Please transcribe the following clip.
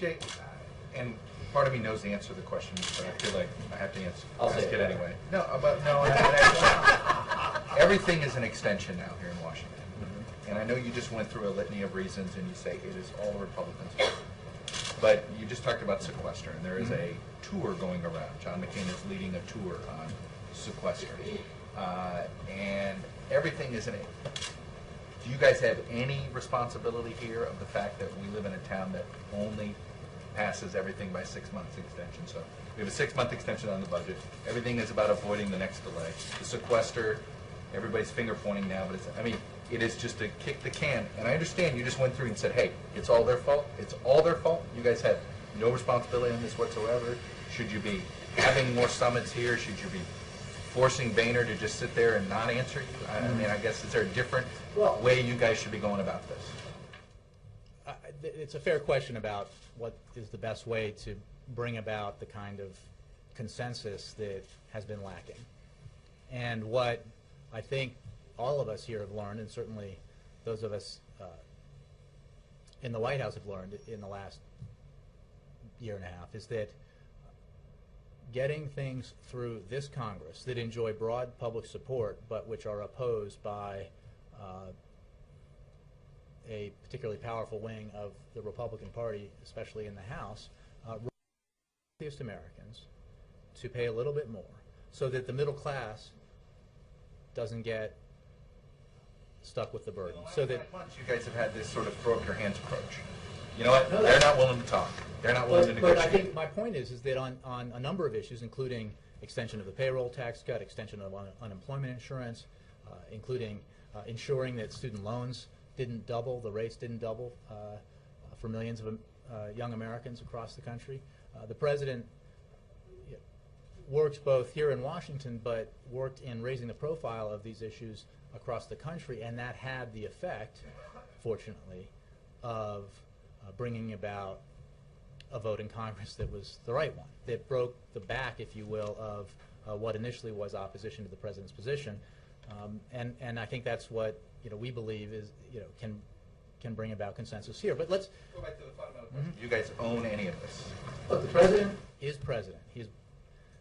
Jay, and part of me knows the answer to the question, but I feel like I have to ask it anyway. No, but no. Everything is an extension now here in Washington, and I know you just went through a litany of reasons, and you say it is all the Republicans. But you just talked about sequester, and there is a tour going around. John McCain is leading a tour on sequester, and everything is in it. Do you guys have any responsibility here of the fact that we live in a town that only passes everything by 6 months extension? So we have a 6-month extension on the budget. Everything is about avoiding the next delay. The sequester, everybody's finger pointing now, but it is just to kick the can. And I understand you just went through and said, hey, it's all their fault. It's all their fault. You guys have no responsibility in this whatsoever. Should you be having more summits here? Should you be forcing Boehner to just sit there and not answer you? I mean, I guess, is there a different way you guys should be going about this? It's a fair question about what is the best way to bring about the kind of consensus that has been lacking. And what I think all of us here have learned, and certainly those of us in the White House have learned in the last year and a half, is that getting things through this Congress that enjoy broad public support but which are opposed by a particularly powerful wing of the Republican Party, especially in the House, wealthiest Americans to pay a little bit more so that the middle class doesn't get stuck with the burden. So that months you guys have had this sort of throw up your hands approach. You know what? They're not willing to talk. They're not willing to negotiate. But I think my point is that on a number of issues, including extension of the payroll tax cut, extension of unemployment insurance, including ensuring that student loans didn't double, the rates didn't double for millions of young Americans across the country. The president works both here in Washington, but worked in raising the profile of these issues across the country, and that had the effect, fortunately, of bringing about a vote in Congress that was the right one, that broke the back, if you will, of what initially was opposition to the president's position, and I think that's what we believe is can bring about consensus here. But let's go back to the fundamental question. Do you guys own any of this? Look, the president is president. He's